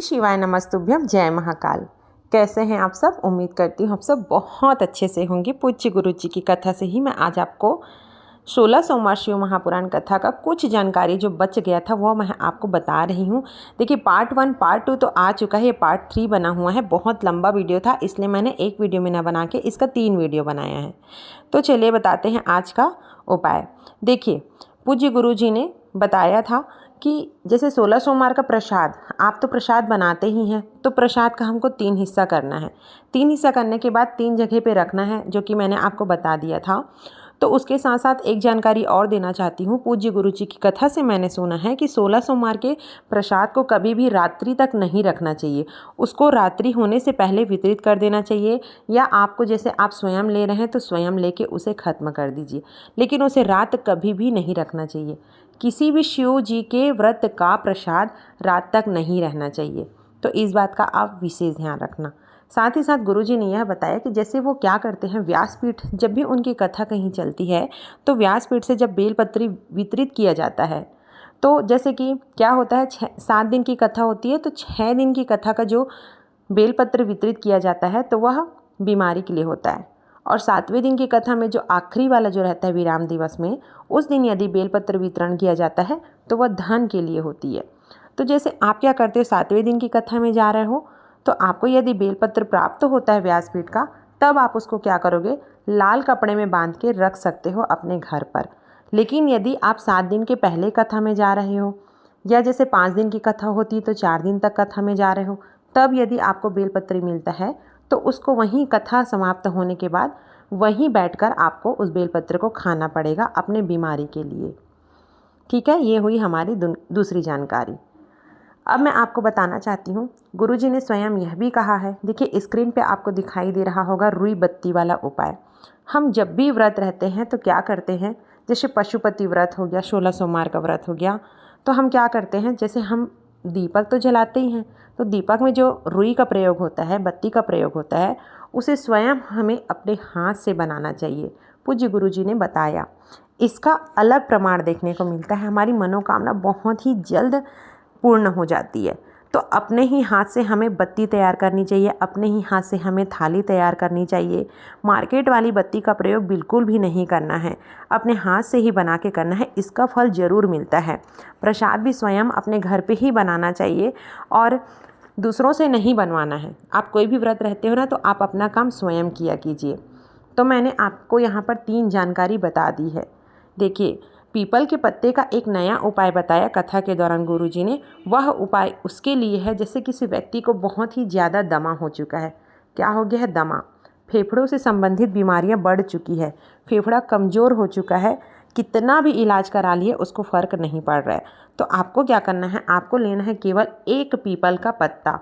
शिवाय नमस्तुभ्यम, जय महाकाल। कैसे हैं आप सब? उम्मीद करती हूँ आप सब बहुत अच्छे से होंगे। पूज्य गुरु जी की कथा से ही मैं आज आपको 16 सोमवार शिव महापुराण कथा का कुछ जानकारी जो बच गया था वो मैं आपको बता रही हूँ। देखिए, पार्ट 1 पार्ट 2 तो आ चुका है, ये पार्ट 3 बना हुआ है। बहुत लंबा वीडियो था, इसलिए मैंने एक वीडियो में ना बना के इसका 3 वीडियो बनाया है। तो चलिए बताते हैं आज का उपाय। देखिए, पूज्य गुरु जी ने बताया था कि जैसे 16 सोमवार का प्रसाद, आप तो प्रसाद बनाते ही हैं, तो प्रसाद का हमको 3 हिस्सा करना है। 3 हिस्सा करने के बाद 3 जगह पे रखना है, जो कि मैंने आपको बता दिया था। तो उसके साथ साथ एक जानकारी और देना चाहती हूँ। पूज्य गुरु जी की कथा से मैंने सुना है कि 16 सोमवार के प्रसाद को कभी भी रात्रि तक नहीं रखना चाहिए। उसको रात्रि होने से पहले वितरित कर देना चाहिए, या आपको जैसे आप स्वयं ले रहे हैं तो स्वयं लेके उसे ख़त्म कर दीजिए, लेकिन उसे रात कभी भी नहीं रखना चाहिए। किसी भी शिव जी के व्रत का प्रसाद रात तक नहीं रहना चाहिए, तो इस बात का आप विशेष ध्यान रखना। साथ ही साथ गुरुजी ने यह बताया कि जैसे वो क्या करते हैं, व्यासपीठ जब भी उनकी कथा कहीं चलती है तो व्यासपीठ से जब बेलपत्री वितरित किया जाता है, तो जैसे कि क्या होता है, 7 दिन की कथा होती है, तो 6 दिन की कथा का जो बेलपत्र वितरित किया जाता है तो वह बीमारी के लिए होता है, और 7वें दिन की कथा में जो आखिरी वाला जो रहता है विराम दिवस में, उस दिन यदि बेलपत्र वितरण किया जाता है तो वह धन के लिए होती है। तो जैसे आप क्या करते हो, 7वें दिन की कथा में जा रहे हो तो आपको यदि बेलपत्र प्राप्त होता है व्यासपीठ का, तब आप उसको क्या करोगे, लाल कपड़े में बांध के रख सकते हो अपने घर पर। लेकिन यदि आप 7 दिन के पहले कथा में जा रहे हो, या जैसे 5 दिन की कथा होती है तो 4 दिन तक कथा में जा रहे हो, तब यदि आपको बेलपत्र मिलता है तो उसको वहीं कथा समाप्त होने के बाद वहीं बैठकर आपको उस बेलपत्र को खाना पड़ेगा अपने बीमारी के लिए। ठीक है, ये हुई हमारी दूसरी जानकारी। अब मैं आपको बताना चाहती हूँ, गुरुजी ने स्वयं यह भी कहा है। देखिए, स्क्रीन पे आपको दिखाई दे रहा होगा रुई बत्ती वाला उपाय। हम जब भी व्रत रहते हैं तो क्या करते हैं, जैसे पशुपति व्रत हो गया, 16 सोमवार का व्रत हो गया, तो हम क्या करते हैं, जैसे हम दीपक तो जलाते ही हैं, तो दीपक में जो रुई का प्रयोग होता है, बत्ती का प्रयोग होता है, उसे स्वयं हमें अपने हाथ से बनाना चाहिए। पूज्य गुरुजी ने बताया, इसका अलग प्रमाण देखने को मिलता है। हमारी मनोकामना बहुत ही जल्द पूर्ण हो जाती है। तो अपने ही हाथ से हमें बत्ती तैयार करनी चाहिए, अपने ही हाथ से हमें थाली तैयार करनी चाहिए। मार्केट वाली बत्ती का प्रयोग बिल्कुल भी नहीं करना है, अपने हाथ से ही बना के करना है। इसका फल ज़रूर मिलता है। प्रसाद भी स्वयं अपने घर पे ही बनाना चाहिए और दूसरों से नहीं बनवाना है। आप कोई भी व्रत रहते हो ना, तो आप अपना काम स्वयं किया कीजिए। तो मैंने आपको यहाँ पर 3 जानकारी बता दी है। देखिए, पीपल के पत्ते का एक नया उपाय बताया कथा के दौरान गुरुजी ने। वह उपाय उसके लिए है जैसे किसी व्यक्ति को बहुत ही ज़्यादा दमा हो चुका है। क्या हो गया है? दमा। फेफड़ों से संबंधित बीमारियां बढ़ चुकी है, फेफड़ा कमज़ोर हो चुका है, कितना भी इलाज करा लिए उसको फ़र्क नहीं पड़ रहा है। तो आपको क्या करना है, आपको लेना है केवल एक पीपल का पत्ता।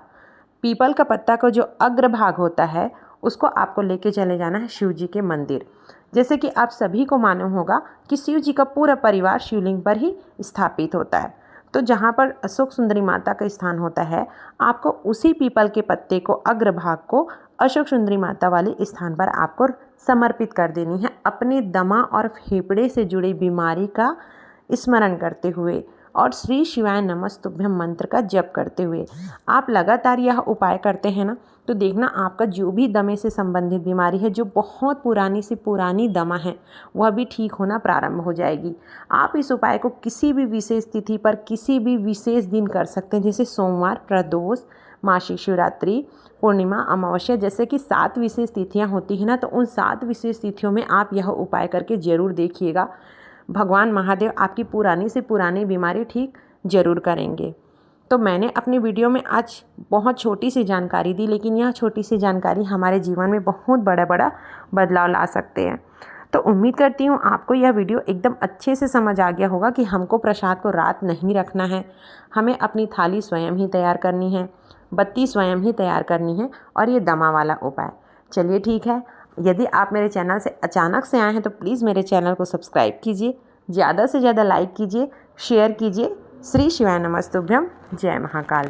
पीपल का पत्ता का जो अग्रभाग होता है उसको आपको लेके चले जाना है शिव जी के मंदिर। जैसे कि आप सभी को मालूम होगा कि शिव जी का पूरा परिवार शिवलिंग पर ही स्थापित होता है। तो जहाँ पर अशोक सुंदरी माता का स्थान होता है, आपको उसी पीपल के पत्ते को, अग्रभाग को, अशोक सुंदरी माता वाले स्थान पर आपको समर्पित कर देनी है, अपने दमा और फेफड़े से जुड़ी बीमारी का स्मरण करते हुए और श्री शिवाय नमस्तुभ्यम मंत्र का जप करते हुए। आप लगातार यह उपाय करते हैं ना, तो देखना आपका जो भी दमे से संबंधित बीमारी है, जो बहुत पुरानी से पुरानी दमा है, वह भी ठीक होना प्रारंभ हो जाएगी। आप इस उपाय को किसी भी विशेष तिथि पर, किसी भी विशेष दिन कर सकते हैं, जैसे सोमवार, प्रदोष, मासिक शिवरात्रि, पूर्णिमा, अमावस्या, जैसे कि 7 विशेष तिथियाँ होती हैं ना, तो उन 7 विशेष तिथियों में आप यह उपाय करके ज़रूर देखिएगा। भगवान महादेव आपकी पुरानी से पुरानी बीमारी ठीक जरूर करेंगे। तो मैंने अपने वीडियो में आज बहुत छोटी सी जानकारी दी, लेकिन यह छोटी सी जानकारी हमारे जीवन में बहुत बड़ा बड़ा बदलाव ला सकते हैं। तो उम्मीद करती हूँ आपको यह वीडियो एकदम अच्छे से समझ आ गया होगा कि हमको प्रसाद को रात नहीं रखना है, हमें अपनी थाली स्वयं ही तैयार करनी है, बत्ती स्वयं ही तैयार करनी है, और ये दमा वाला उपाय। चलिए ठीक है, यदि आप मेरे चैनल से अचानक से आए हैं तो प्लीज़ मेरे चैनल को सब्सक्राइब कीजिए, ज़्यादा से ज़्यादा लाइक कीजिए, शेयर कीजिए। श्री शिवाय नमस्तुभ्यम, जय महाकाल।